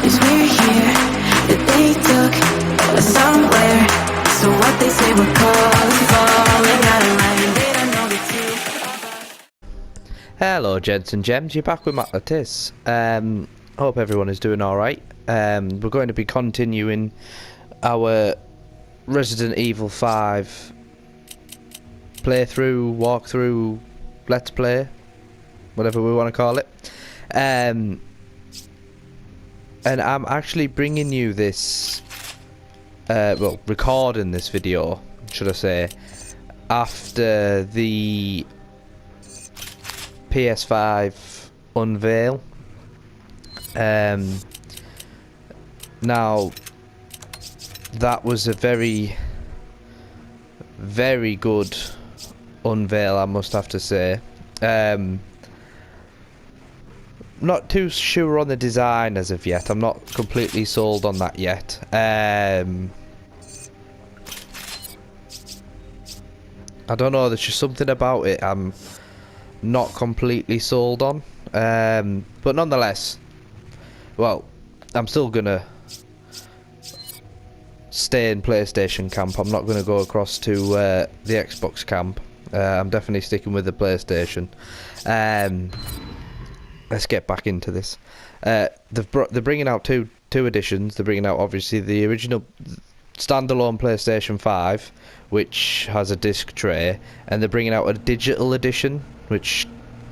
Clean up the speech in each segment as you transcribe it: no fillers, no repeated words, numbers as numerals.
'cause we're here, that they took us somewhere. So what they say we're calling, falling out of line, and they don't know the truth. Hello gents and gems, you're back with Matt Lattis. Hope everyone is doing alright. We're going to be continuing our Resident Evil 5 playthrough, walkthrough, let's play, whatever we want to call it. And I'm actually bringing you this, well, recording this video, should I say, after the PS5 unveil. Now, that was a very, very good unveil, I must have to say. Not too sure on the design as of yet. I'm not completely sold on that yet. I don't know, there's just something about it I'm not completely sold on. But nonetheless, well, I'm still gonna stay in PlayStation camp. I'm not gonna go across to the Xbox camp. I'm definitely sticking with the PlayStation. Let's get back into this. They're bringing out two editions. They're bringing out obviously the original standalone PlayStation 5, which has a disc tray, and they're bringing out a digital edition, which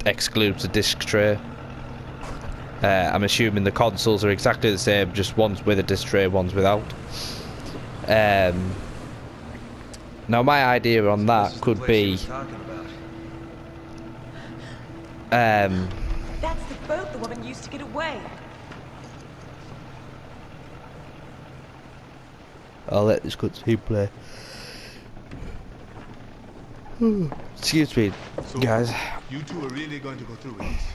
excludes the disc tray. I'm assuming the consoles are exactly the same, just one's with a disc tray, one's without. Now my idea on that could be That's the boat the woman used to get away. I'll let this cutscene play. Excuse me, guys. You two are really going to go through with this?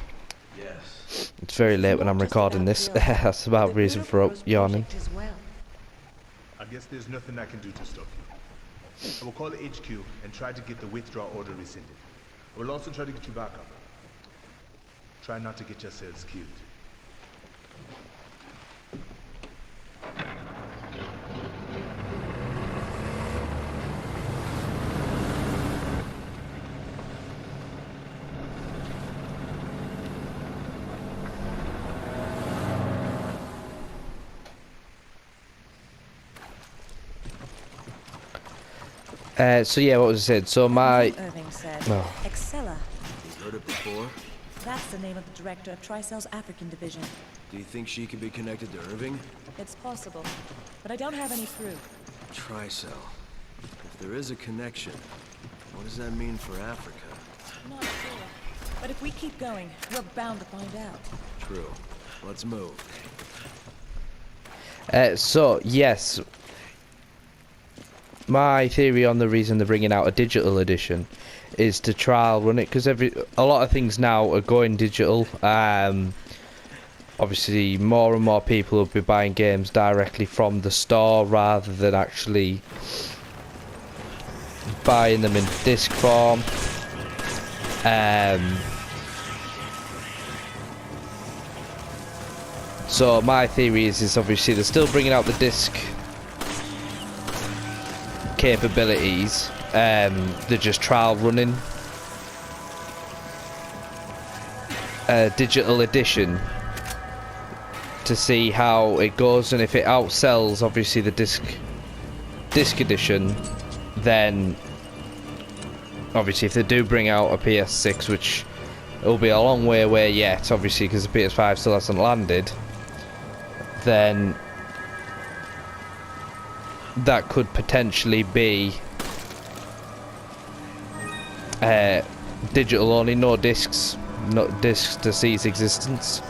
Yes. It's very late when I'm recording this. That's about the reason for yawning. I guess there's nothing I can do to stop you. I will call the HQ and try to get the withdrawal order rescinded. I will also try to get you back up. Try not to get yourselves killed. So yeah, what was I saying? So my Irving said, oh. Excella. You've heard it before? That's the name of the director of Tricell's African division. Do you think she could be connected to Irving? It's possible, but I don't have any proof. Tricell. If there is a connection, what does that mean for Africa? Not sure. But if we keep going, we're bound to find out. True. Let's move. So yes, my theory on the reason they're bringing out a digital edition is to trial run it, because a lot of things now are going digital. Obviously more and more people will be buying games directly from the store rather than actually buying them in disc form. So my theory is obviously they're still bringing out the disc capabilities. They're just trial running a digital edition to see how it goes, and if it outsells obviously the disc edition, then obviously if they do bring out a PS6, which it'll be a long way away yet obviously because the PS5 still hasn't landed, then that could potentially be digital only, no discs to see its existence,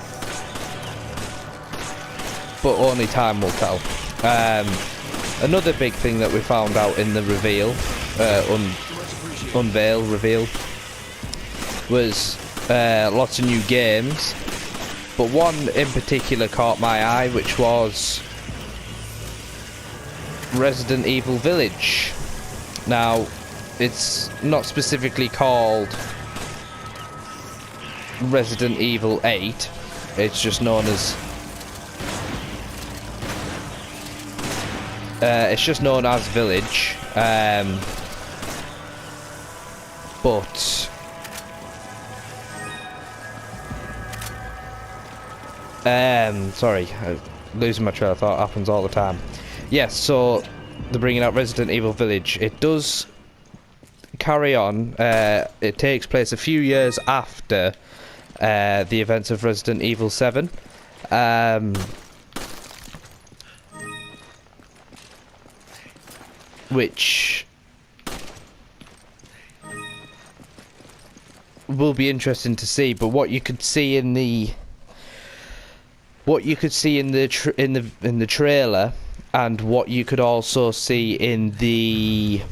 but only time will tell. Another big thing that we found out in the reveal, reveal, was lots of new games, but one in particular caught my eye, which was Resident Evil Village. Now, it's not specifically called Resident Evil 8, it's just known as It's just known as Village. But sorry, losing my train of thought happens all the time. Yes, so they're bringing out Resident Evil Village. It does carry on. It takes place a few years after the events of Resident Evil 7. Which will be interesting to see. But what you could see in the trailer, and what you could also see in the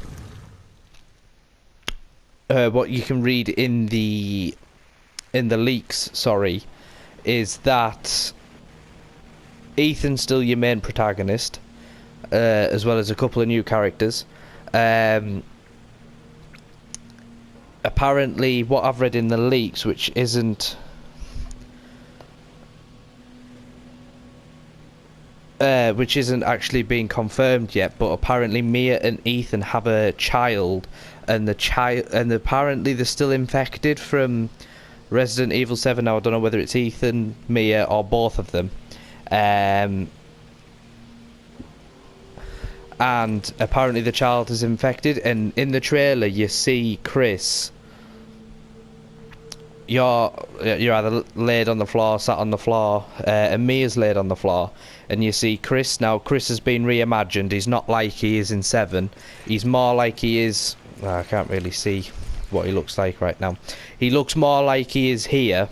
what you can read in the leaks, sorry, is that Ethan's still your main protagonist, as well as a couple of new characters. Apparently, what I've read in the leaks, which isn't actually being confirmed yet, but apparently Mia and Ethan have a child, and apparently they're still infected from Resident Evil 7. Now I don't know whether it's Ethan, Mia, or both of them. And apparently the child is infected, and in the trailer you see Chris. You're either laid on the floor, sat on the floor, and Mia's laid on the floor, and you see Chris. Now Chris has been reimagined. He's not like he is in 7. He's more like he is. I can't really see what he looks like right now. He looks more like he is here.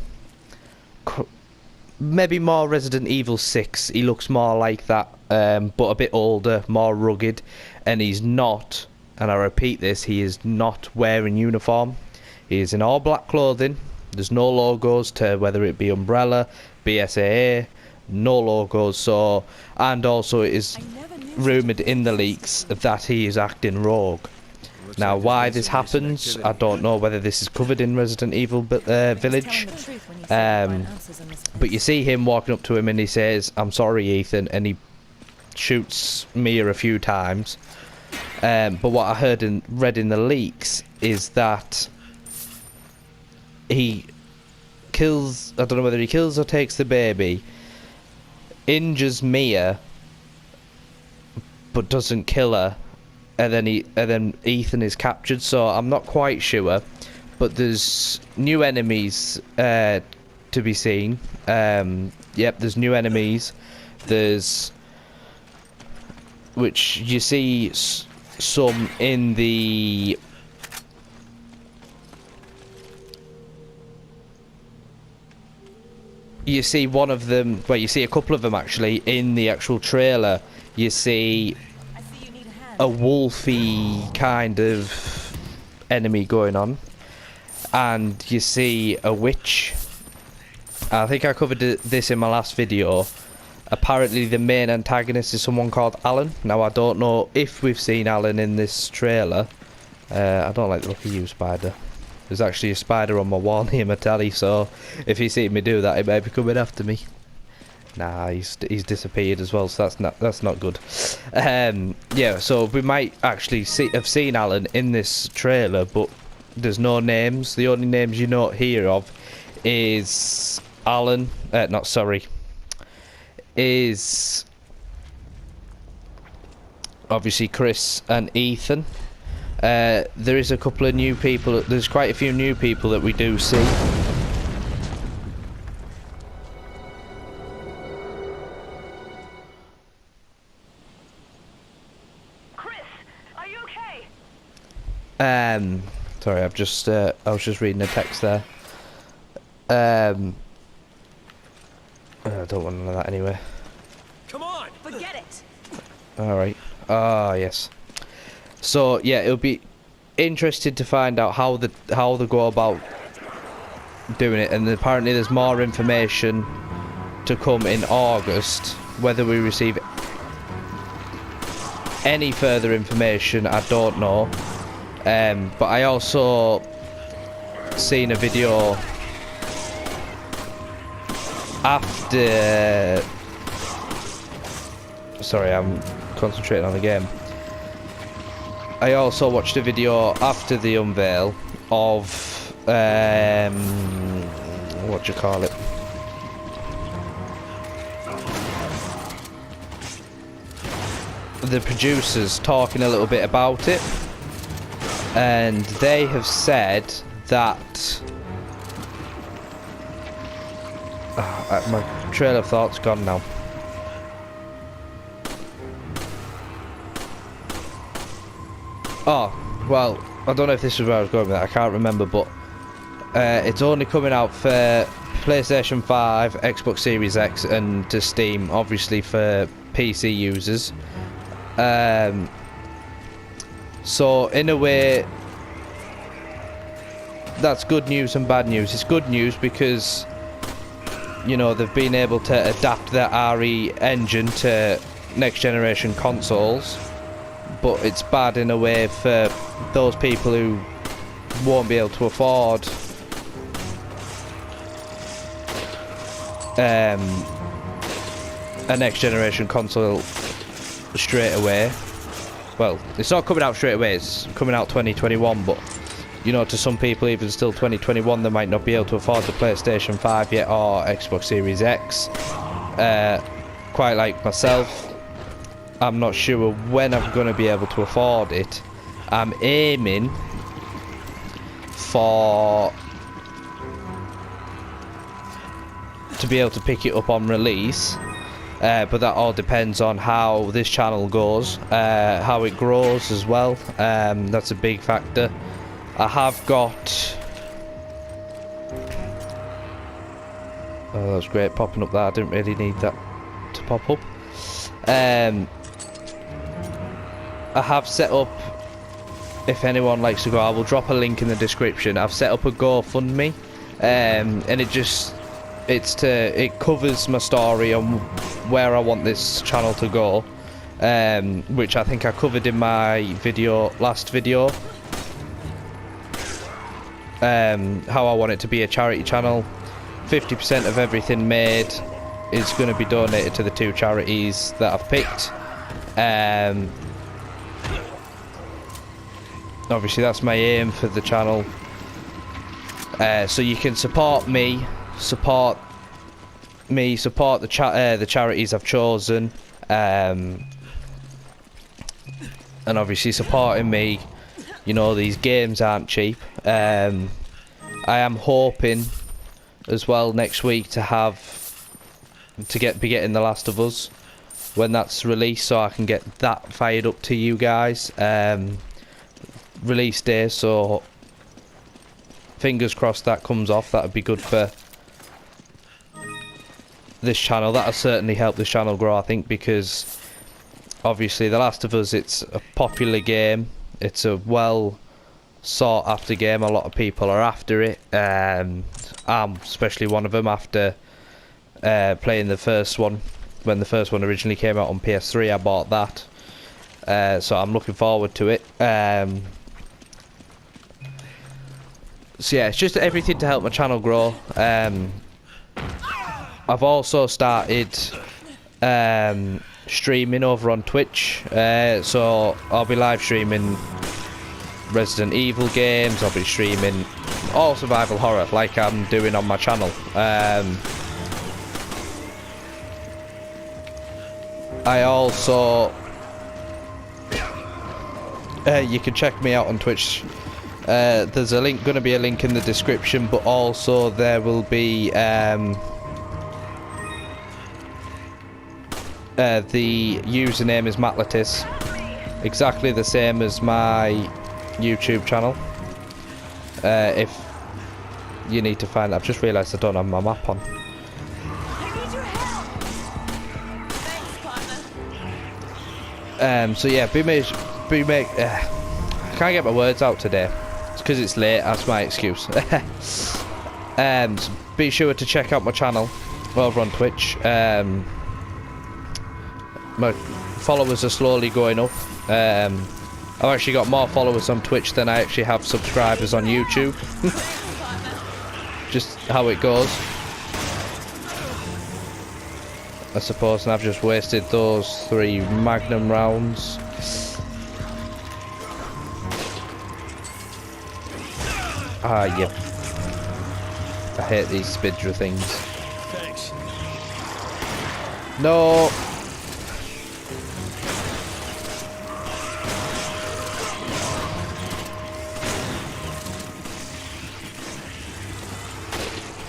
Maybe more Resident Evil 6. He looks more like that, but a bit older, more rugged, and he's not. And I repeat this: he is not wearing uniform. He is in all black clothing. There's no logos to whether it be Umbrella, BSAA, no logos. So, and also it is rumoured in the leaks that he is acting rogue. Now, why this happens, I don't know. Whether this is covered in Resident Evil Village, but you see him walking up to him and he says, "I'm sorry, Ethan," and he shoots Mia a few times. But what I read in the leaks is that he kills, I don't know whether he kills or takes the baby, injures Mia, but doesn't kill her, and then Ethan is captured. So I'm not quite sure, but there's new enemies to be seen. Yep, there's new enemies. There's, which you see some in the you see one of them, well, you see a couple of them actually in the actual trailer. You see a wolfy kind of enemy going on, and you see a witch. I think I covered this in my last video. Apparently the main antagonist is someone called Alan. Now I don't know if we've seen Alan in this trailer. I don't like the look of you, Spider. There's actually a spider on my wall near my telly, so if you see me do that, it may be coming after me. Nah, he's disappeared as well, so that's not good. Yeah, so we might actually have seen Alan in this trailer, but there's no names. The only names you know hear of is Alan. Is obviously Chris and Ethan. There is a couple of new people. There's quite a few new people that we do see. Chris, are you okay? Sorry, I was just reading a text there. I don't want none of that anyway. Come on! Forget it! Alright. Ah, yes. So yeah, it'll be interesting to find out how they go about doing it, and apparently there's more information to come in August. Whether we receive any further information, I don't know. But I also seen a video after. Sorry, I'm concentrating on the game. I also watched a video after the unveil of what do you call it? The producers talking a little bit about it, and they have said that my trail of thought's gone now. Oh, well, I don't know if this is where I was going with that, I can't remember, but it's only coming out for PlayStation 5, Xbox Series X, and to Steam, obviously for PC users. So, in a way, that's good news and bad news. It's good news because, you know, they've been able to adapt their RE engine to next generation consoles. But it's bad in a way for those people who won't be able to afford a next generation console straight away. Well, it's not coming out straight away, it's coming out 2021, but you know, to some people even still 2021 they might not be able to afford the PlayStation 5 yet or Xbox Series X. Quite like myself, I'm not sure when I'm going to be able to afford it. I'm aiming for to be able to pick it up on release, but that all depends on how this channel goes, how it grows as well. That's a big factor. I have got... Oh, that was great popping up there. I didn't really need that to pop up. I have set up, if anyone likes to go, I will drop a link in the description. I've set up a GoFundMe, and it covers my story on where I want this channel to go, which I think I covered in my last video. How I want it to be a charity channel. 50% of everything made is going to be donated to the 2 charities that I've picked. Obviously that's my aim for the channel, so you can support me, support the charities I've chosen, and obviously supporting me. You know, these games aren't cheap. I am hoping as well next week to be getting The Last of Us when that's released, so I can get that fired up to you guys. Release day, so fingers crossed that comes off. That would be good for this channel. That'll certainly help this channel grow, I think, because obviously The Last of Us, it's a popular game, it's a well sought after game, a lot of people are after it. I'm especially one of them after playing the first one. When the first one originally came out on PS3, I bought that, so I'm looking forward to it. So yeah, it's just everything to help my channel grow. I've also started streaming over on Twitch, so I'll be live streaming Resident Evil games, I'll be streaming all survival horror like I'm doing on my channel. I also... you can check me out on Twitch. There's a link, going to be a link in the description, but also there will be the username is Matlatis, exactly the same as my YouTube channel. If you need to find that, I've just realised I don't have my map on. I need your help. Thanks, partner. So yeah, I can't get my words out today. It's because it's late, that's my excuse. So be sure to check out my channel over on Twitch. My followers are slowly going up. I've actually got more followers on Twitch than I actually have subscribers on YouTube. Just how it goes. I suppose, and I've just wasted those 3 magnum rounds. Ah, yep. I hate these Spidra things. Thanks. No!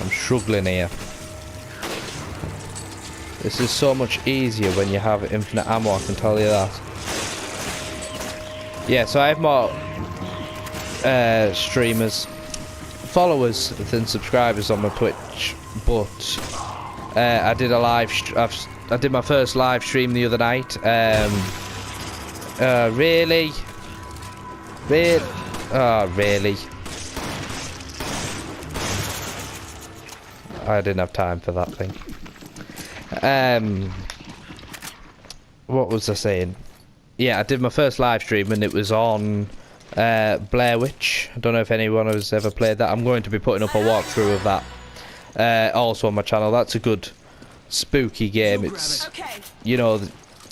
I'm struggling here. This is so much easier when you have infinite ammo, I can tell you that. Yeah, so I have more streamers, followers than subscribers on my Twitch, but I did a live. I did my first live stream the other night. Really? Oh, really? I didn't have time for that thing. What was I saying? Yeah, I did my first live stream and it was on Blair Witch. I don't know if anyone has ever played that. I'm going to be putting up a walkthrough of that also on my channel. That's a good spooky game. It's, you know,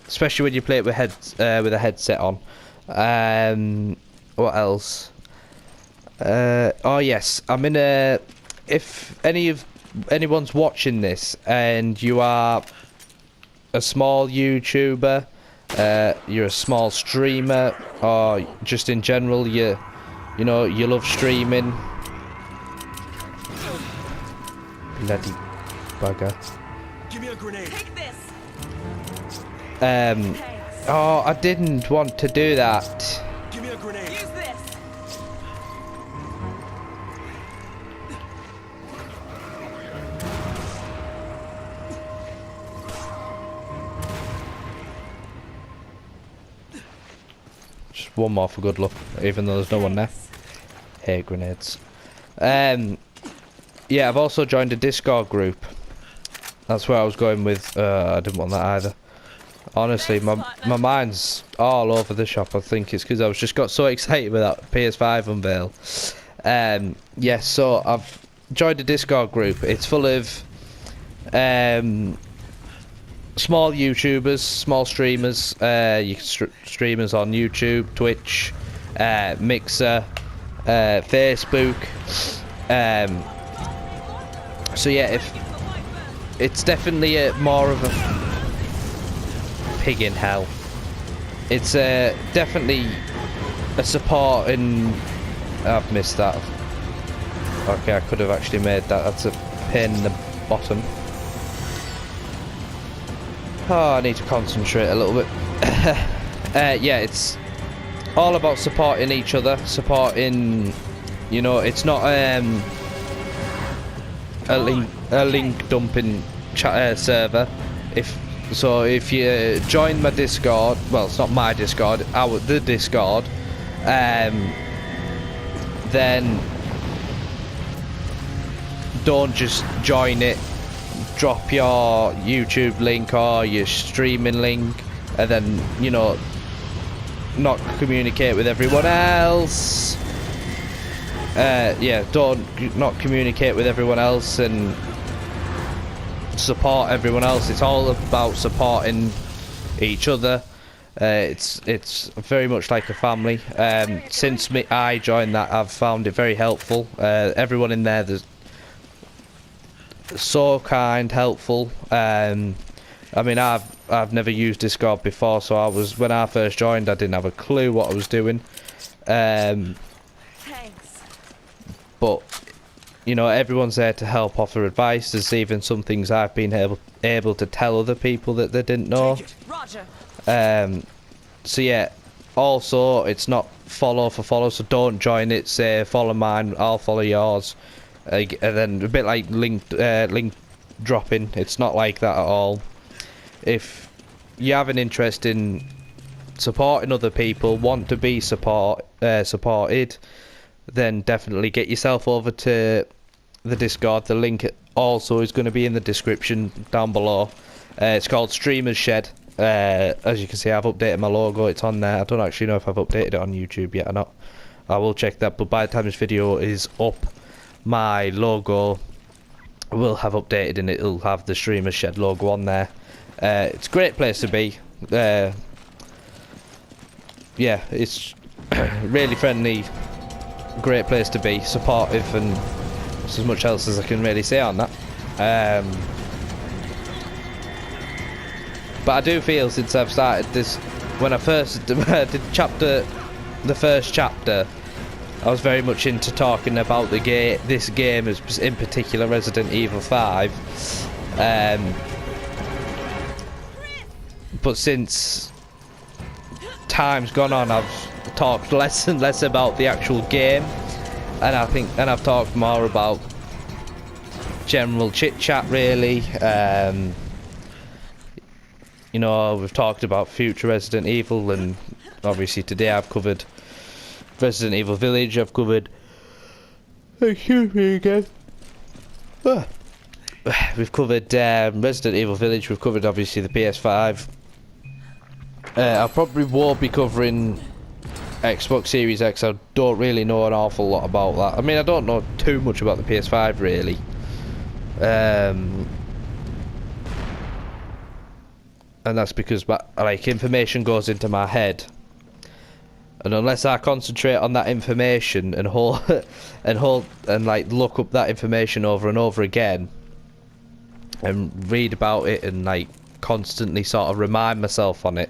especially when you play it with a headset on. What else? Oh yes, I'm in a. If anyone's watching this and you are a small YouTuber, you're a small streamer, or just in general you know you love streaming. Bloody bugger. Give me a grenade. Take this. Oh, I didn't want to do that. Give me a grenade. Use this. Just one more for good luck, even though there's no one there. Hate grenades. Yeah, I've also joined a Discord group. That's where I was going with. I didn't want that either. Honestly, my mind's all over the shop. I think it's because I got so excited with that PS5 unveil. Yeah, so I've joined a Discord group. It's full of small YouTubers, small streamers. You can streamers on YouTube, Twitch, Mixer, Facebook. So yeah, if it's definitely more of a pig in hell. It's definitely a support in. I've missed that. Okay, I could have actually made that. That's a pin in the bottom. Oh, I need to concentrate a little bit. Yeah, it's all about supporting each other, supporting. You know, it's not a link dumping server. If you join my Discord, well, it's not my Discord, the Discord, then don't just join it. Drop your YouTube link or your streaming link, and then not communicate with everyone else. Yeah, not communicate with everyone else and support everyone else. It's all about supporting each other. It's very much like a family. Since I joined that, I've found it very helpful. Everyone in there is so kind, helpful. I mean, I've never used Discord before, so when I first joined, I didn't have a clue what I was doing. But everyone's there to help, offer advice. There's even some things I've been able to tell other people that they didn't know. Roger. So yeah, also it's not follow for follow, so don't join it. Say follow mine, I'll follow yours, and then a bit like link dropping. It's not like that at all. If you have an interest in supporting other people, want to be supported, then definitely get yourself over to the Discord. The link also is going to be in the description down below. It's called Streamers Shed. As you can see, I've updated my logo. It's on there. I don't actually know if I've updated it on YouTube yet or not. I will check that, but by the time this video is up, my logo will have updated and it'll have the Streamers Shed logo on there. It's a great place to be. Yeah, it's really friendly, great place to be, supportive, and that's as much else as I can really say on that. But I do feel since I've started this, when I first did the first chapter, I was very much into talking about this game, as in particular Resident Evil 5. But since time's gone on, I've talked less and less about the actual game, and I've talked more about general chit chat, really. You know, we've talked about future Resident Evil, and obviously today I've covered Resident Evil Village. I've covered. Excuse me again. We've covered Resident Evil Village. We've covered obviously the PS5. I probably won't be covering Xbox Series X. I don't really know an awful lot about that. I mean, I don't know too much about the PS5 really. And that's because like information goes into my head, and unless I concentrate on that information and like look up that information over and over again and read about it and like constantly sort of remind myself on it,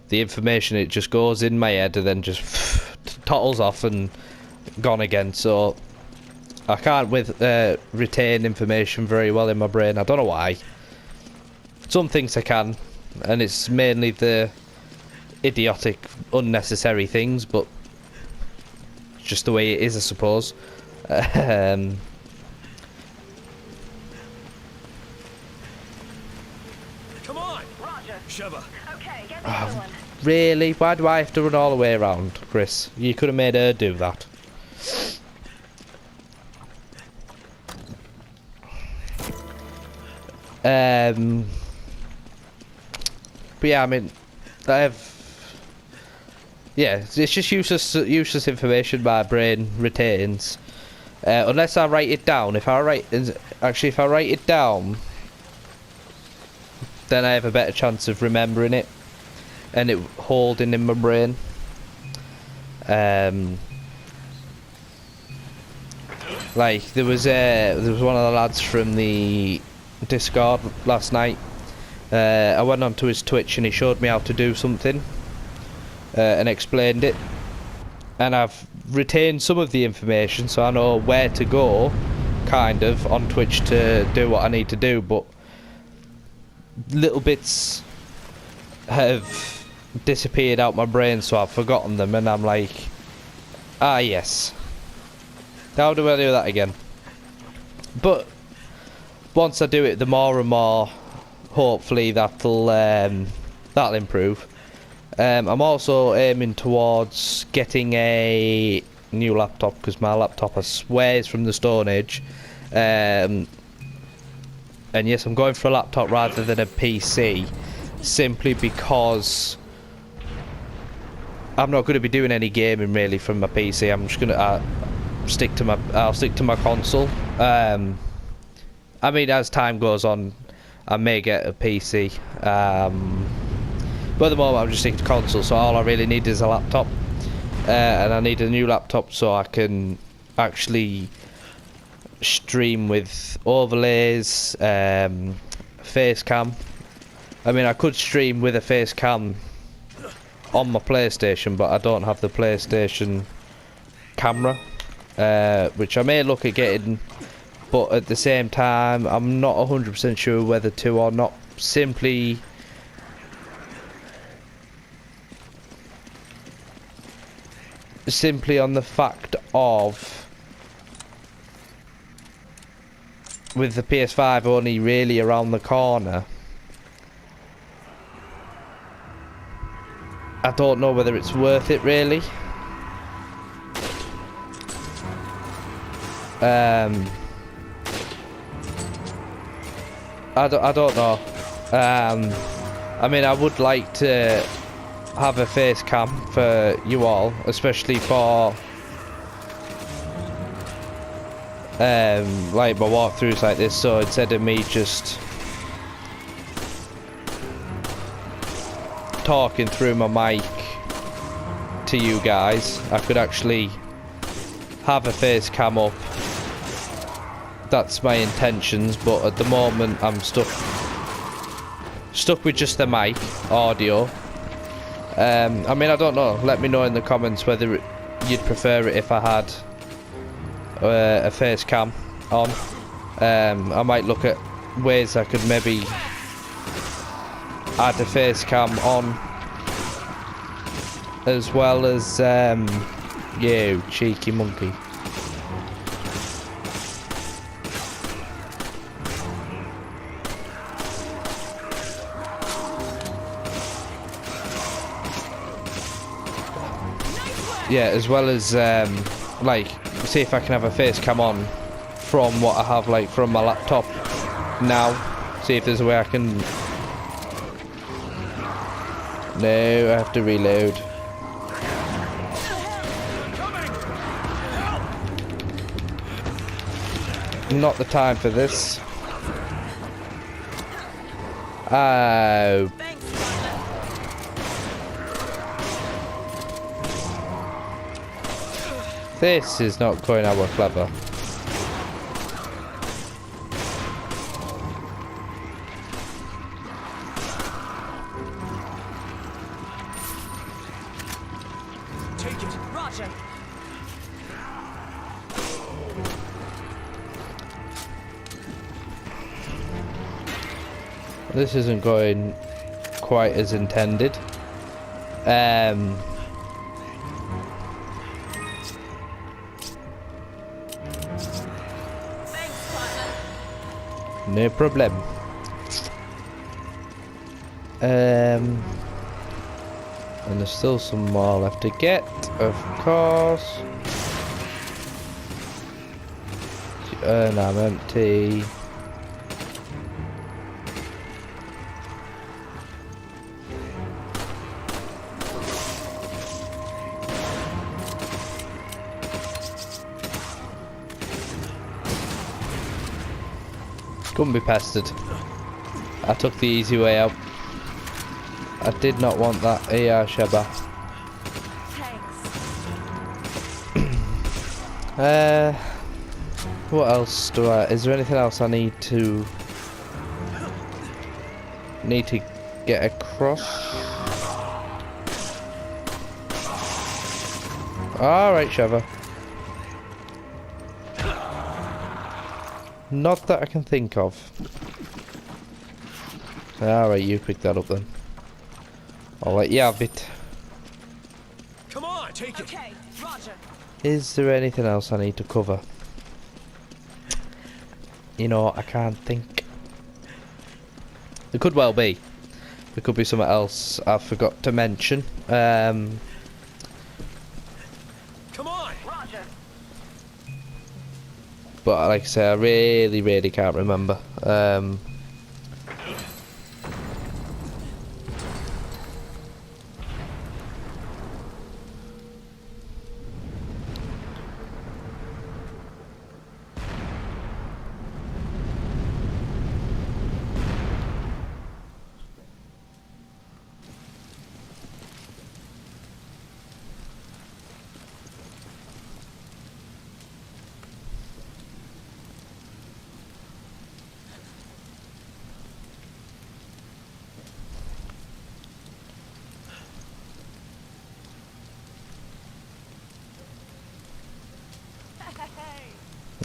the information, it just goes in my head and then just tottles off and gone again. So I can't retain information very well in my brain. I don't know why. Some things I can, and it's mainly the idiotic, unnecessary things, but it's just the way it is, I suppose. Come on! Roger. Sheva. Okay, get this going. Really? Why do I have to run all the way around, Chris? You could have made her do that. But yeah, I mean, it's just useless information my brain retains, unless I write it down. If I write it down, then I have a better chance of remembering it and it holding in my brain. Like there was one of the lads from the Discord last night. I went onto his Twitch and he showed me how to do something and explained it, and I've retained some of the information, so I know where to go kind of on Twitch to do what I need to do, but little bits have disappeared out my brain, so I've forgotten them, and I'm like, ah yes, how do I do that again? But once I do it, the more and more, hopefully that'll improve. I'm also aiming towards getting a new laptop, because my laptop, I swear, is from the Stone Age. And yes, I'm going for a laptop rather than a PC, simply because I'm not going to be doing any gaming really from my PC. I'm just gonna stick to my console. I mean, as time goes on, I may get a PC, but at the moment I'm just sticking to console, so all I really need is a laptop, and I need a new laptop so I can actually stream with overlays, face cam. I mean, I could stream with a face cam on my PlayStation, but I don't have the PlayStation camera, which I may look at getting, but at the same time I'm not 100% sure whether to or not, simply on the fact of, with the PS5 only really around the corner, I don't know whether it's worth it really. I don't know. I mean, I would like to have a face cam for you all, especially for like my walkthroughs like this, so instead of me just talking through my mic to you guys, I could actually have a face cam up. That's my intentions, but at the moment I'm stuck with just the mic audio. I mean, I don't know. Let me know in the comments whether you'd prefer it if I had a face cam on. I might look at ways I could maybe add a face cam on, as well as you cheeky monkey. Yeah, as well as like, see if I can have a face cam on from what I have, like, from my laptop now. See if there's a way I can. No, I have to reload. Not the time for this. Oh. This is not going our clever. Take it. Roger. This isn't going quite as intended. No problem. And there's still some more left to get, of course. And I'm empty. Couldn't be pestered. I took the easy way out. I did not want that. Yeah, Sheva. Thanks. What else do I? Is there anything else I need to get across? All right, Sheva. Not that I can think of. Alright, you pick that up then. I'll let you have it. Come on, take it. Okay, Roger. Is there anything else I need to cover? You know, I can't think. There could well be. There could be something else I forgot to mention. Come on. Roger. But like I say, I really can't remember.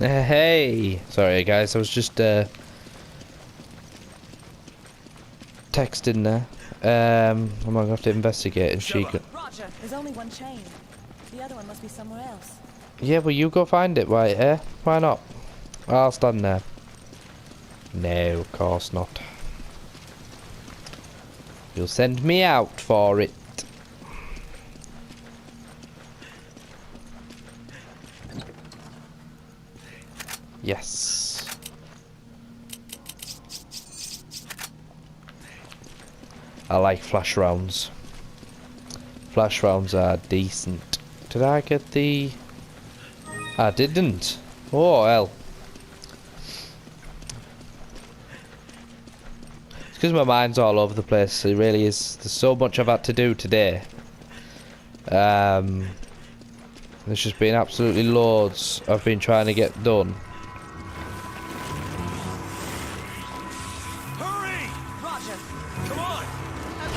Hey! Sorry guys, I was just texting there. I'm gonna have to investigate and she could. Roger. There's only one chain. The other one must be somewhere else. Yeah, well you go find it, right? Why not? I'll stand there. No, of course not. You'll send me out for it. Yes. I like flash rounds. Flash rounds are decent. Did I get the... I didn't. Oh, hell. It's because my mind's all over the place. It really is. There's so much I've had to do today. There's just been absolutely loads I've been trying to get done. Hurry! Roger. Come on!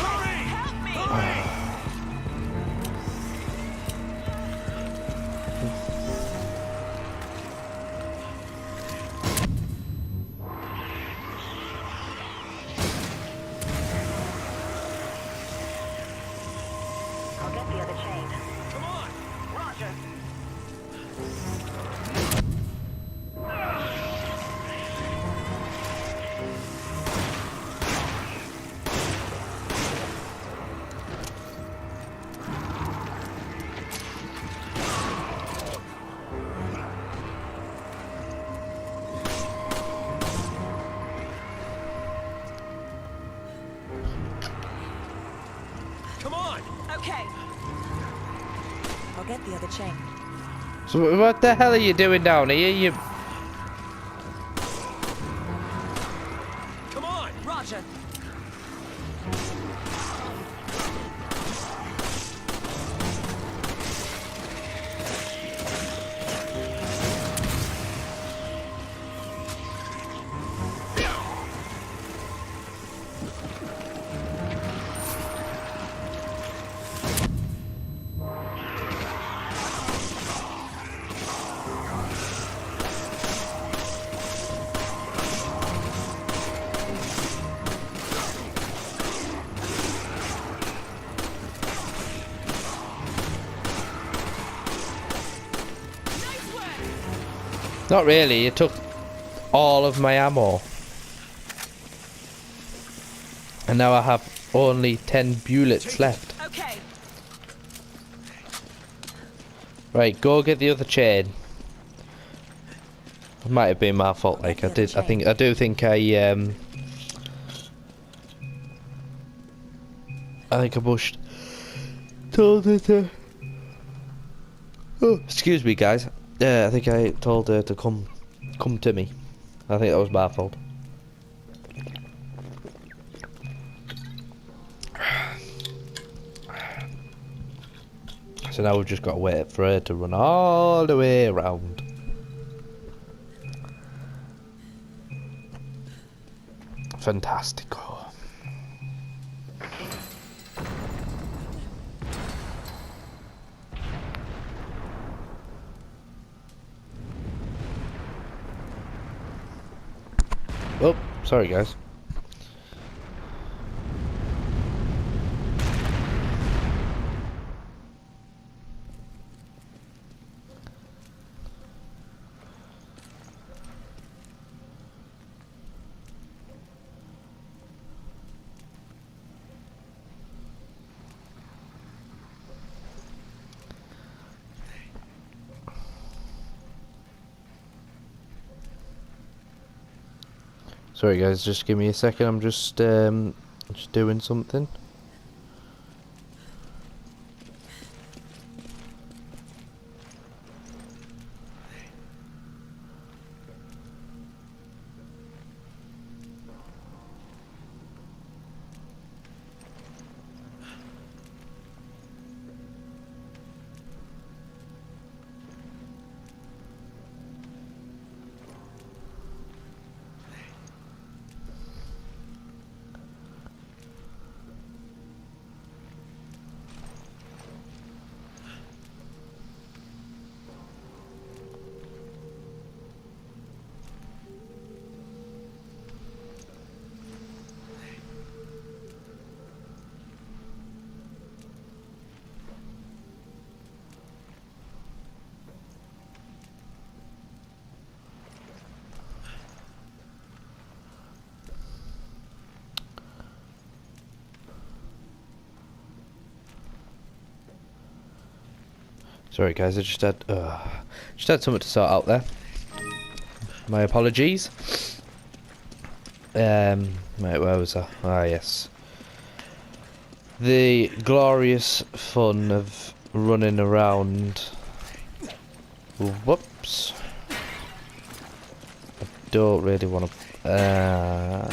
Hurry! Help me! I'll get the other chain. Come on! Roger. Come on! Okay. I'll get the other chain. So what the hell are you doing down here? You... Come on! Roger. Not really, it took all of my ammo. And now I have only 10 bullets left. Okay. Right, go get the other chain. It might have been my fault, like I do think I pushed told her to excuse me guys. I think I told her to come to me. I think that was my fault. So now we've just got to wait for her to run all the way around. Fantastico. Oh, sorry guys. Sorry guys, just give me a second, I'm just doing something. Sorry guys, I just had something to sort out there. My apologies. Right, where was I? Ah, yes. The glorious fun of running around. Whoops. I don't really want to.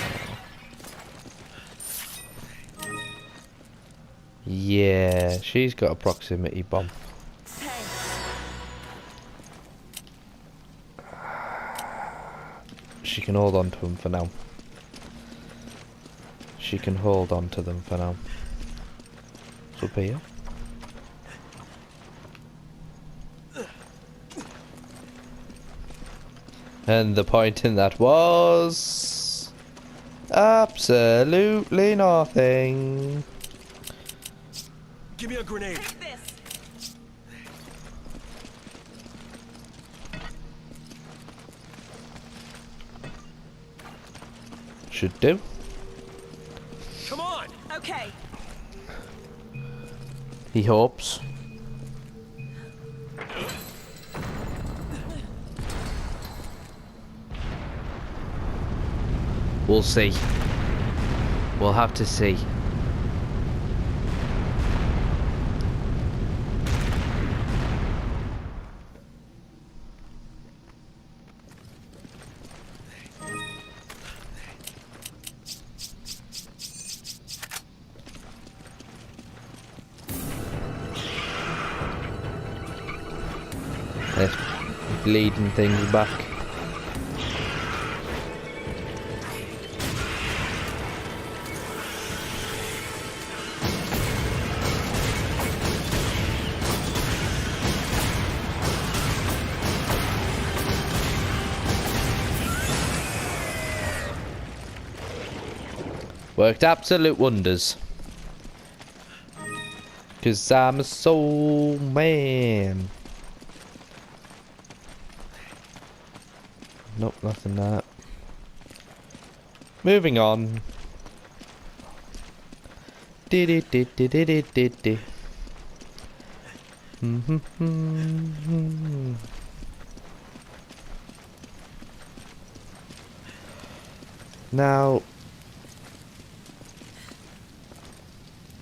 Yeah, she's got a proximity bomb. Hey, She can hold on to them for now. She can hold on to them for now. So up here. And the point in that was absolutely nothing. Give me a grenade. take this. Should do. Come on. Okay. He hopes. We'll see. We'll have to see. They're leading things back. Worked absolute wonders. 'Cause I'm a soul man. Nope, nothing that. Moving on. Did. Now.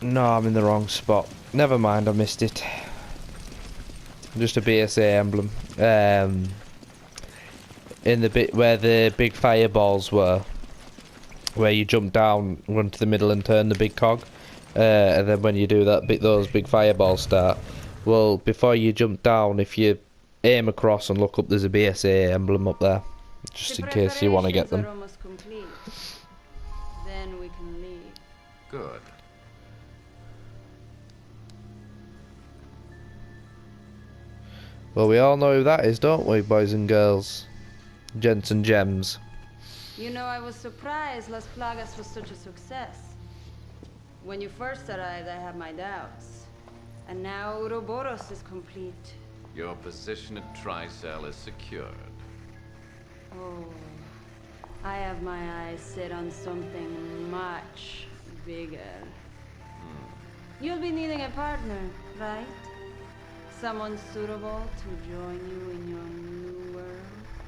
No, I'm in the wrong spot. Never mind, I missed it. Just a BSA emblem. In the bit where the big fireballs were, where you jump down, run to the middle and turn the big cog, and then when you do that, those big fireballs start. Well, before you jump down, if you aim across and look up, there's a BSA emblem up there, just in case you want to get them. Are almost complete. Then we can leave. Good. Well, we all know who that is, don't we, boys and girls? Gents and gems. You know, I was surprised Las Plagas was such a success. When you first arrived, I had my doubts. And now Ouroboros is complete. Your position at Tricell is secured. Oh, I have my eyes set on something much bigger. You'll be needing a partner, right? Someone suitable to join you in your new world.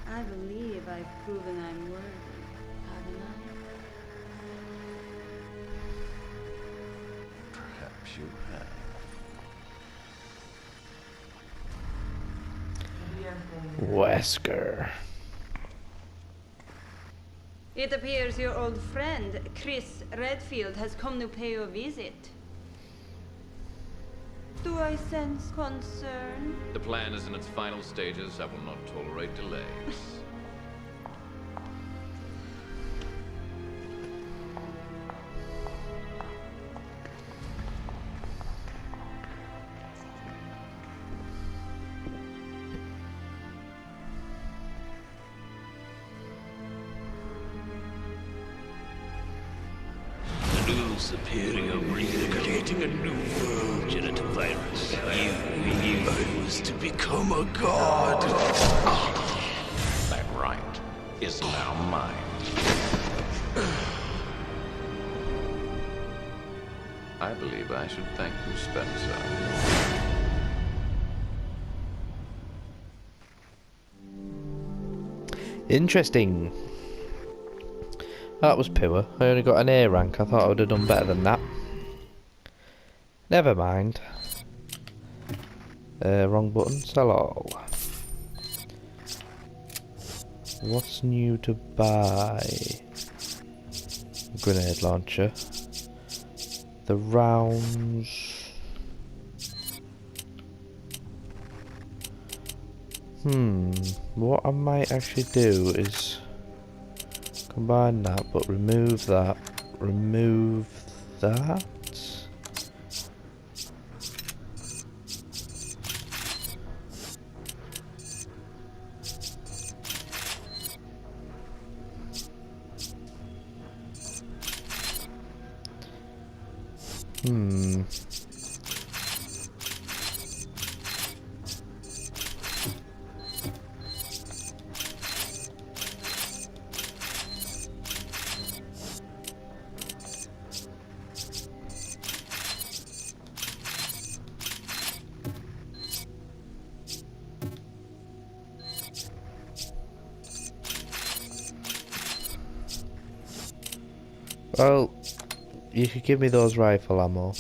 I believe I've proven I'm worthy, haven't I? Perhaps you have. Wesker. It appears your old friend, Chris Redfield, has come to pay you a visit. Do I sense concern? The plan is in its final stages. I will not tolerate delays. A new superior breed creating a new world genital virus. I was to become a god. That right is now mine. I believe I should thank you, Spencer. Interesting. That was poor. I only got an A rank. I thought I would have done better than that. Never mind. Wrong button. Sell all. What's new to buy? Grenade launcher. the rounds. What I might actually do is combine that, but remove that, remove that. Well, you could give me those rifle ammo.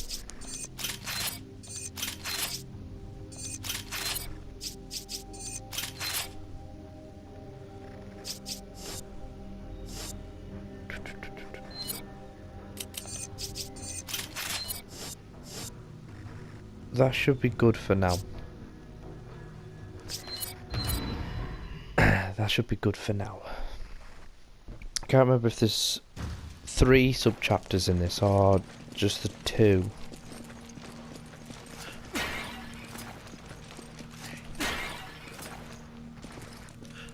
That should be good for now. That should be good for now. I can't remember if there's 3 sub-chapters in this or just the 2.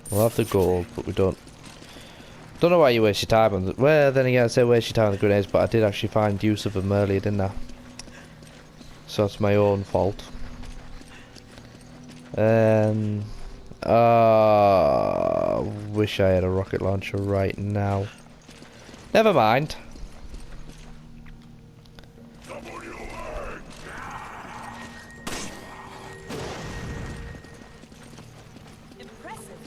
We'll have the gold, but we don't know why you waste your time on the... Well, then again, I say waste your time on the grenades, but I did actually find use of them earlier, didn't I? So it's my own fault. Wish I had a rocket launcher right now. Never mind. Impressive.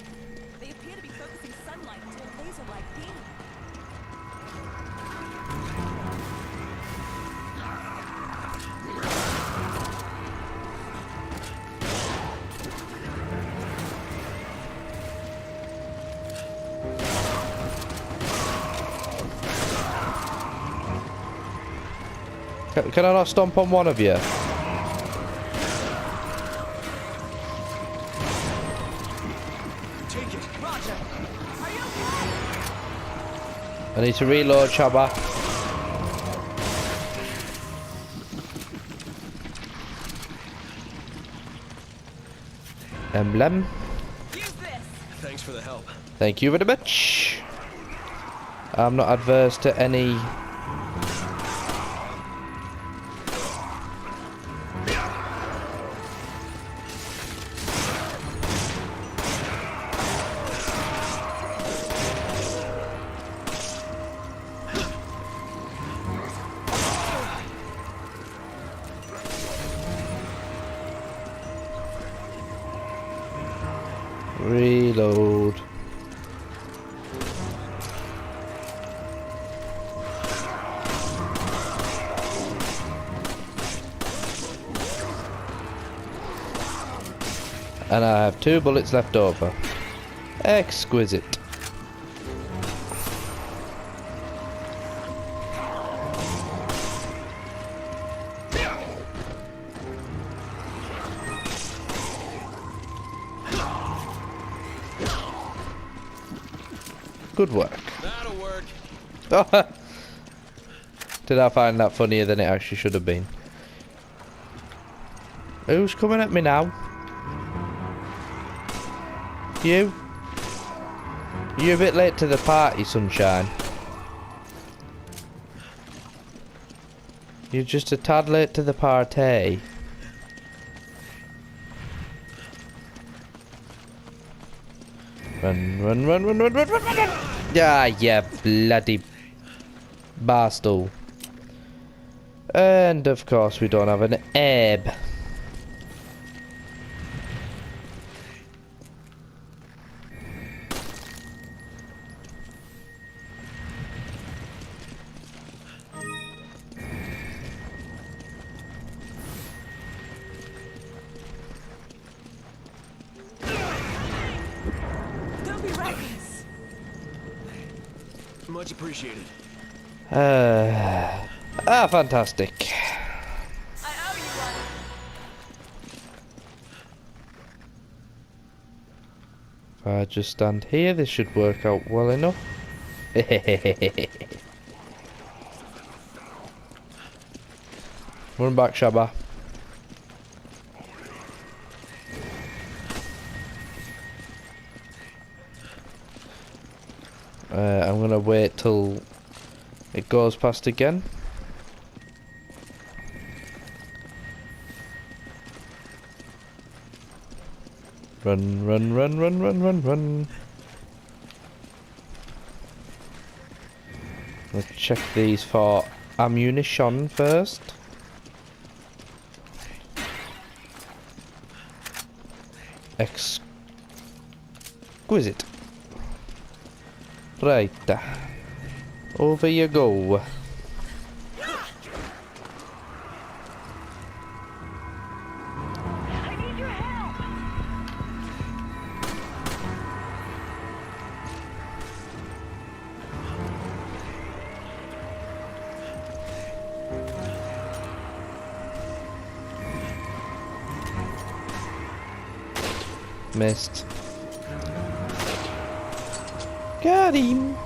They appear to be focusing sunlight into a laser-like beam. Can I not stomp on one of you? Take it. Roger. I need to reload, Sheva. Emblem. Use this. Thanks for the help. Thank you very much. I'm not adverse to any... Reload. And I have 2 bullets left over. Exquisite. Good work. That'll work. Did I find that funnier than it actually should have been? Who's coming at me now? You? You're a bit late to the party, sunshine. You're just a tad late to the party. Run, run, run, run, run, run, run, run, run! Ah, yeah, bloody bastard. And of course we don't have an ebb. Don't be reckless. Much appreciated. Ah, fantastic. I owe you one. If I just stand here, this should work out well enough. Run back, Sheva. I'm gonna wait till it goes past again. Run, run, run, run, run, run, run. Let's check these for ammunition first. Exquisite. Right. Over you go. I need your help. Missed. Got him.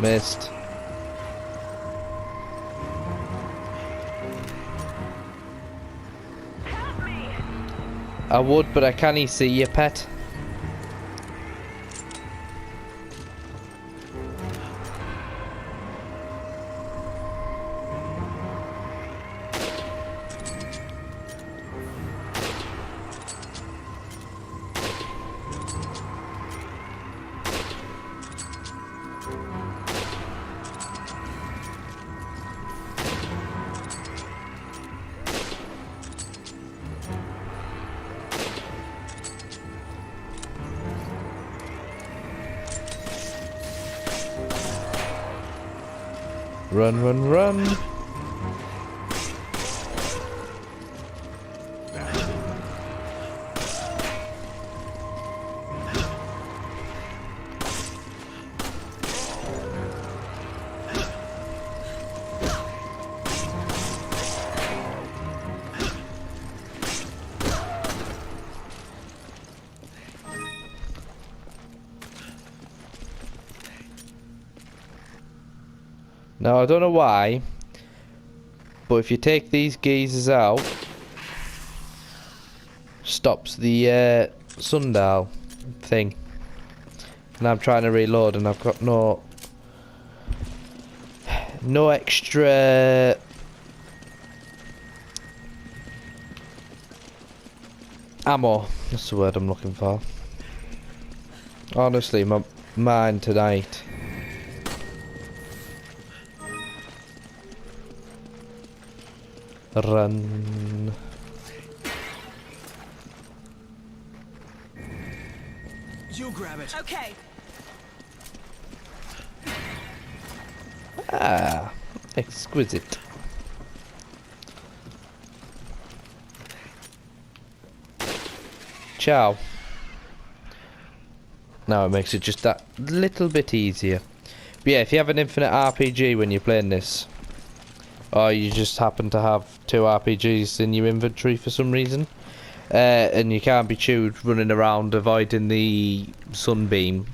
Missed. Help me. I would, but I can't see you, pet. Run, run, run. Now, I don't know why, but if you take these geezers out, stops the sundial thing. And I'm trying to reload and I've got no extra ammo. That's the word I'm looking for. Honestly, my mind tonight. Run. You grab it. Okay. Ah, exquisite. Ciao. Now it makes it just that little bit easier. But yeah, if you have an infinite RPG when you're playing this, or you just happen to have 2 RPGs in your inventory for some reason, and you can't be chewed running around avoiding the sunbeam,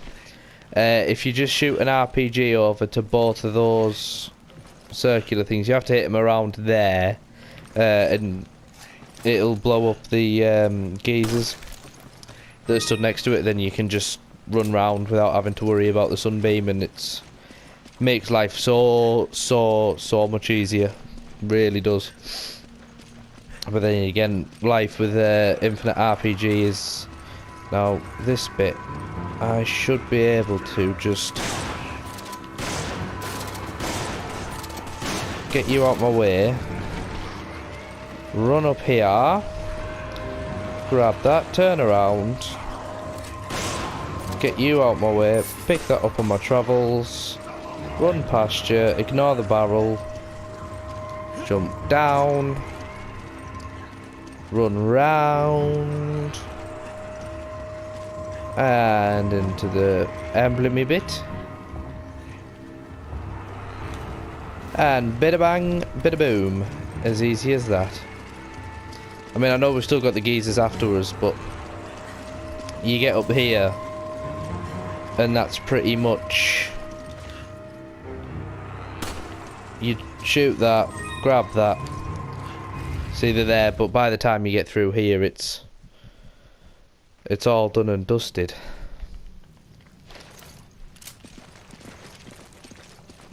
if you just shoot an RPG over to both of those circular things, you have to hit them around there, and it'll blow up the geezers that stood next to it. Then you can just run round without having to worry about the sunbeam, and it's makes life so much easier. Really does. But then again, life with infinite RPG is... Now this bit I should be able to just get you out my way, run up here, grab that, turn around, get you out my way, pick that up on my travels, run past you, ignore the barrel, jump down, run round, and into the emblemy bit, And bida bang, bida boom. As easy as that. I mean, I know we've still got the geezers afterwards, but you get up here and that's pretty much, you shoot that, grab that, it's either there, but by the time you get through here it's all done and dusted.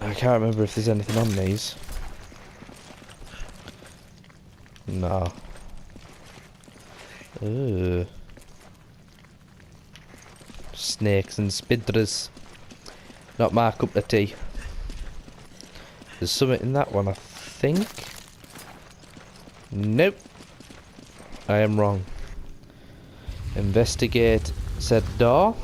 I can't remember if there's anything on these. No. Ooh. Snakes and spiders. Not my cup of tea. There's something in that one, I think. Nope. I am wrong. Investigate said door.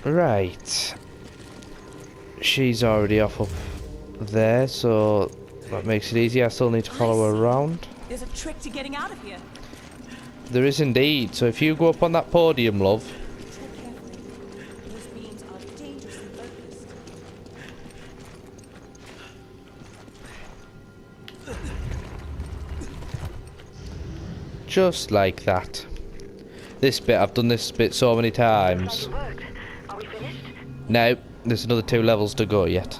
Right. She's already off up there, so that makes it easy. I still need to follow her around. There's a trick to getting out of here. There is indeed. So if you go up on that podium, love. Tread carefully. Those beams are dangerously focused. Just like that. This bit, I've done this bit so many times. Worked. Are we finished? No, there's another 2 levels to go yet.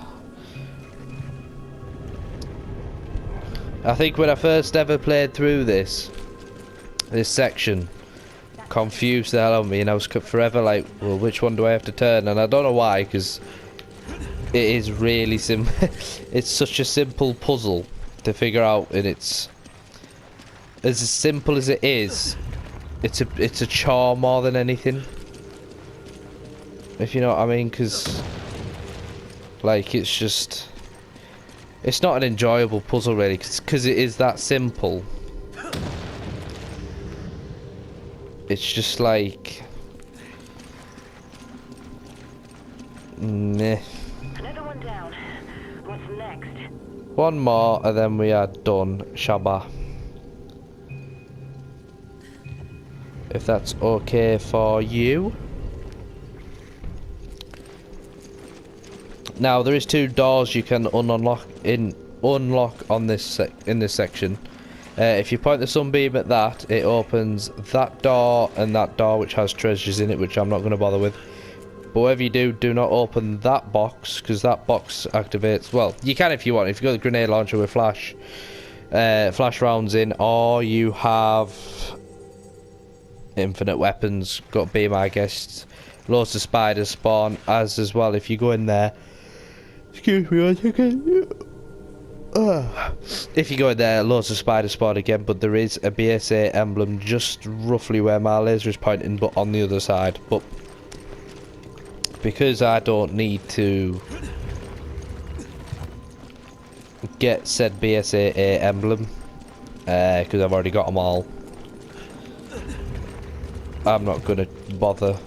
I think when I first ever played through this section, confused the hell out of me, and I was forever like, well, which one do I have to turn? And I don't know why, because it is really simple. It's such a simple puzzle to figure out, and it's as simple as it is. It's a chore more than anything, if you know what I mean, because like it's not an enjoyable puzzle really, because it is that simple. It's just like meh. Another one down. What's next? One more and then we are done. Sheba. If that's okay for you. Now there is 2 doors you can unlock on this in this section. If you point the sunbeam at that, it opens that door and that door which has treasures in it, which I'm not going to bother with. But whatever you do, do not open that box, because that box activates. Well, you can if you want. If you've got the grenade launcher with flash rounds in, or you have infinite weapons, got to be my guest. Loads of spiders spawn as well if you go in there. Excuse me 1 second. If you go in there, loads of spiders spawn again, but there is a BSA emblem just roughly where my laser is pointing, but on the other side. But because I don't need to get said BSA emblem, because I've already got them all, I'm not gonna bother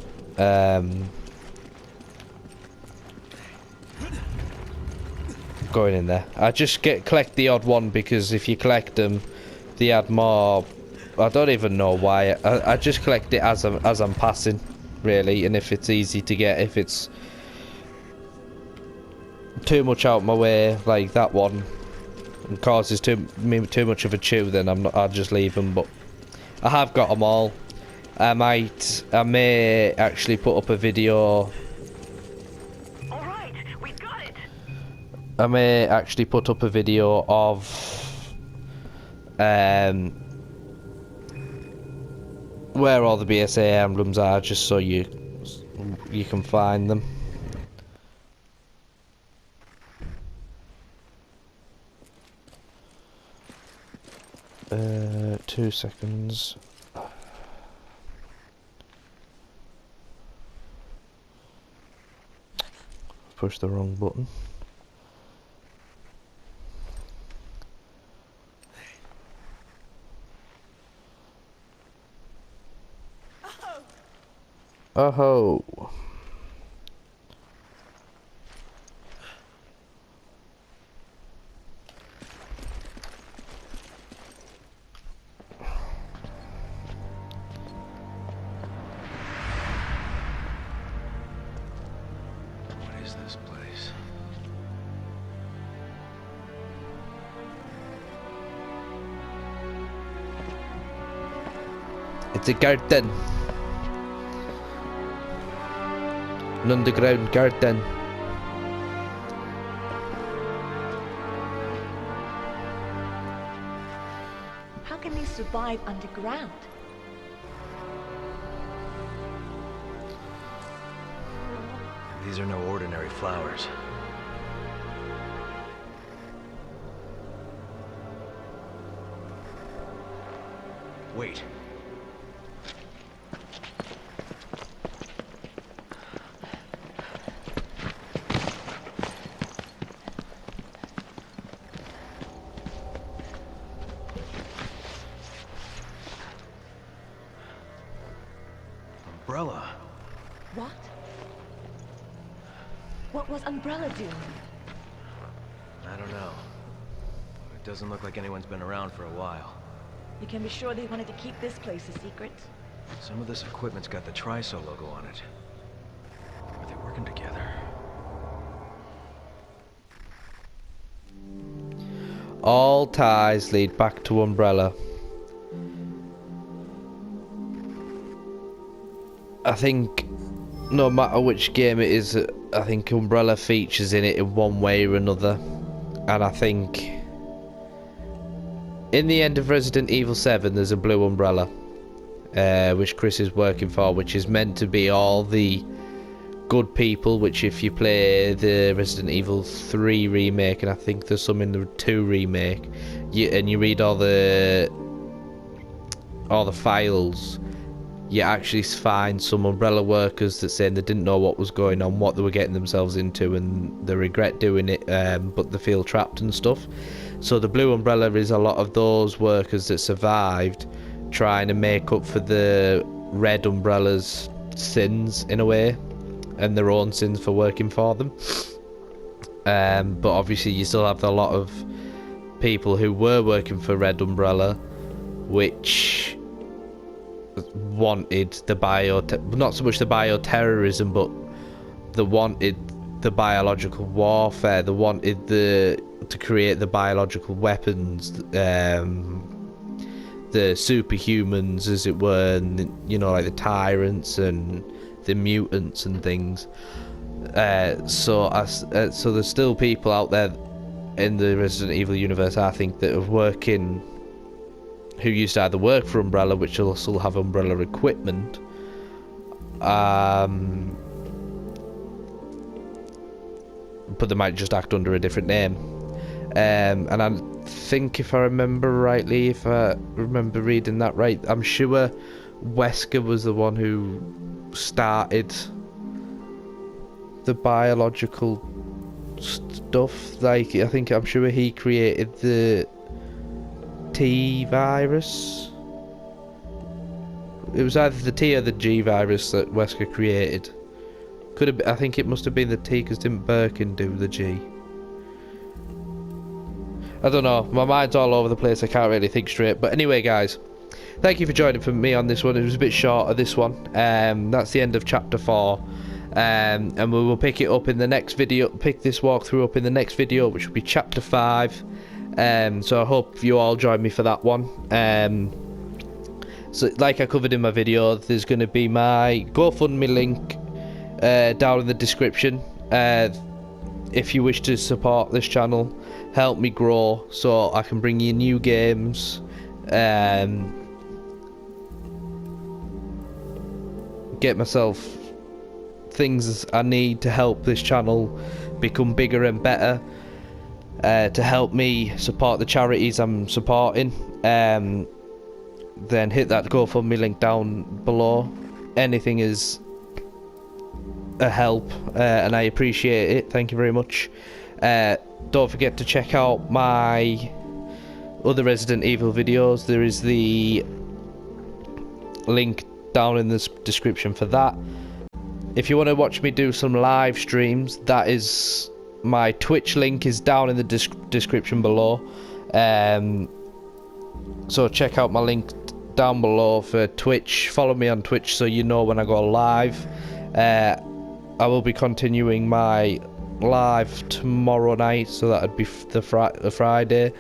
going in there. I just collect the odd one, because if you collect them, they add more. I don't even know why. I just collect it as I'm passing, really, and if it's easy to get, if it's too much out my way, like that one, and causes too much of a chew, then I'll just leave them. But I have got them all. I may actually put up a video. Alright, we got it! I may actually put up a video of where all the BSA emblems are, just so you can find them. 2 seconds. Push the wrong button. Oh. What is this place? It's a garden. An underground garden. How can they survive underground? These are no ordinary flowers. Wait. Umbrella. What? What was Umbrella doing? I don't know. It doesn't look like anyone's been around for a while. You can be sure they wanted to keep this place a secret. Some of this equipment's got the Triso logo on it. Are they working together? All ties lead back to Umbrella. I think no matter which game it is, I think Umbrella features in it in one way or another. And I think in the end of Resident Evil 7 there's a blue umbrella, which Chris is working for, which is meant to be all the good people, which if you play the Resident Evil 3 remake, and I think there's some in the 2 remake, and you read all the files, you actually find some Umbrella workers that saying they didn't know what was going on, what they were getting themselves into, and they regret doing it, but they feel trapped and stuff. So the blue umbrella is a lot of those workers that survived trying to make up for the red umbrella's sins in a way, and their own sins for working for them. But obviously you still have a lot of people who were working for Red Umbrella, which wanted the not so much the bioterrorism, but they wanted the biological warfare. They wanted to create the biological weapons, the superhumans, as it were, and, you know, like the tyrants and the mutants and things. So there's still people out there in the Resident Evil universe, I think, that are working, who used to either work for Umbrella, which will still have Umbrella equipment, but they might just act under a different name. And I think, if I remember rightly, if I remember reading that right, I'm sure Wesker was the one who started the biological stuff. Like, I'm sure he created the T virus. It was either the T or the G virus that Wesker created. Could have. I think it must have been the T, because didn't Birkin do the G? I don't know. My mind's all over the place. I can't really think straight. But anyway, guys, thank you for joining for me on this one. It was a bit shorter, this one. That's the end of chapter 4. And we will pick it up in the next video. Pick this walkthrough up in the next video, which will be chapter 5. So I hope you all join me for that one. So like I covered in my video, there's going to be my GoFundMe link down in the description. If you wish to support this channel, help me grow so I can bring you new games, get myself things I need to help this channel become bigger and better, to help me support the charities I'm supporting. Then hit that GoFundMe link down below. Anything is a help, and I appreciate it. Thank you very much. Don't forget to check out my other Resident Evil videos. There is the link down in the description for that. if you want to watch me do some live streams, that is my Twitch link is down in the description below. So check out my link down below for Twitch. Follow me on Twitch so you know when I go live. I will be continuing my live tomorrow night, so that'd be the Friday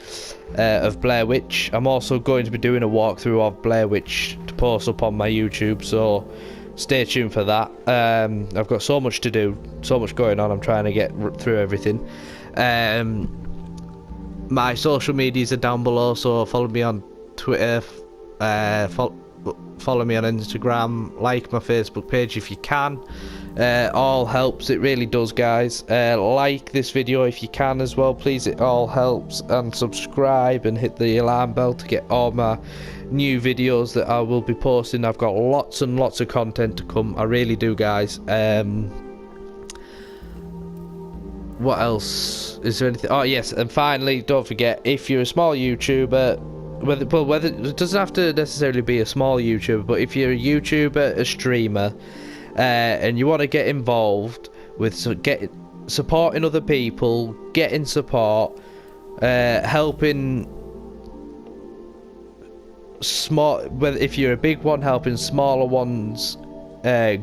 of Blair Witch. I'm also going to be doing a walkthrough of Blair Witch to post up on my YouTube, so stay tuned for that. I've got so much to do, so much going on. I'm trying to get through everything. My social medias are down below, so follow me on Twitter, follow me on Instagram, like my Facebook page if you can. All helps, it really does, guys. Like this video if you can as well, please, it all helps. And subscribe and hit the alarm bell to get all my new videos that I will be posting. I've got lots and lots of content to come, I really do, guys. What else? Is there anything? Oh yes, and finally, don't forget, if you're a small YouTuber, whether it doesn't have to necessarily be a small YouTuber, but if you're a YouTuber, a streamer, and you want to get involved with supporting other people, getting support, helping small, whether if you're a big one, helping smaller ones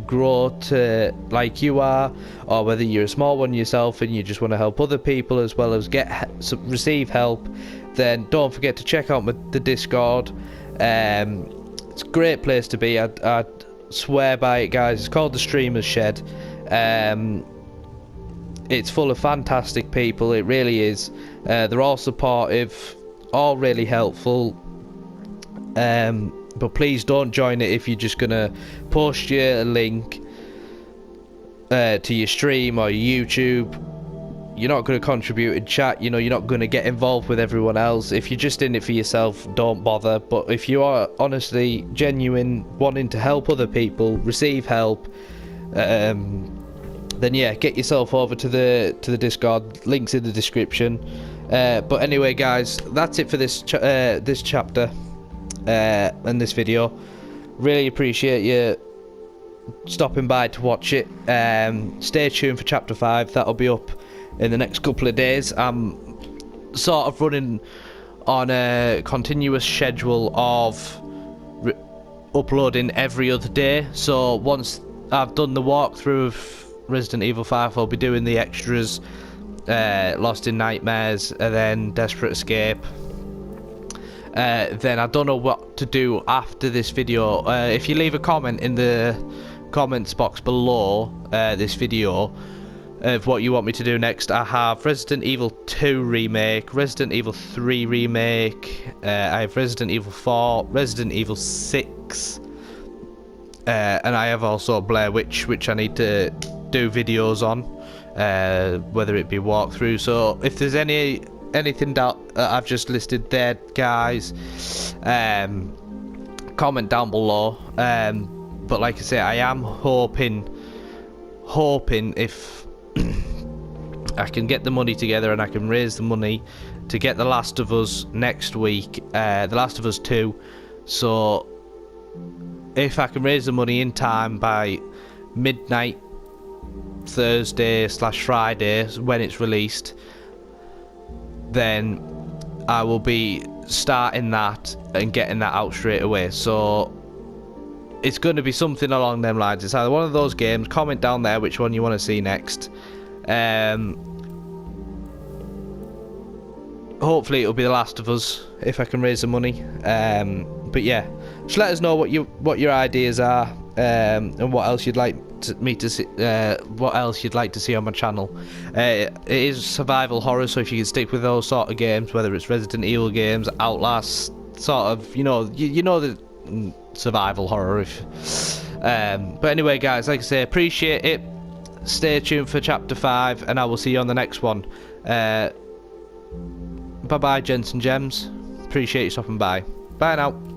grow to like you are, or whether you're a small one yourself and you just want to help other people as well as receive help, then don't forget to check out the Discord. It's a great place to be. I swear by it, guys. It's called the Streamer's Shed. It's full of fantastic people, it really is. They're all supportive, all really helpful. But please don't join it if you're just gonna post your link to your stream or your YouTube. You're not going to contribute in chat, you know, you're not going to get involved with everyone else. If you're just in it for yourself, don't bother. But if you are honestly genuine, wanting to help other people, receive help, then yeah, get yourself over to the Discord. Links in the description. But anyway, guys, that's it for this this chapter and this video. Really appreciate you stopping by to watch it. Stay tuned for chapter 5. That'll be up in the next couple of days. I'm sort of running on a continuous schedule of uploading every other day. So once I've done the walkthrough of Resident Evil 5, I'll be doing the extras, Lost in Nightmares, and then Desperate Escape. Then I don't know what to do after this video. If you leave a comment in the comments box below this video of what you want me to do next, I have Resident Evil 2 Remake, Resident Evil 3 Remake, I have Resident Evil 4, Resident Evil 6, and I have also Blair Witch, which I need to do videos on, whether it be walkthrough. So if there's anything that I've just listed there, guys, comment down below. But like I say, I am hoping if I can get the money together and I can raise the money to get The Last of Us next week, The Last of Us 2. So if I can raise the money in time by midnight Thursday/Friday when it's released, then I will be starting that and getting that out straight away. So it's going to be something along them lines. It's either one of those games. Comment down there which one you want to see next. Hopefully it'll be The Last of Us if I can raise the money. But yeah, just let us know what your ideas are, and what else you'd like me to see. What else you'd like to see on my channel. It is survival horror, so if you can stick with those sort of games, whether it's Resident Evil games, Outlast, sort of, you know the survival horror. But anyway, guys, like I say, appreciate it. Stay tuned for chapter 5, and I will see you on the next one. Bye bye, gents and gems. Appreciate you stopping by. Bye now.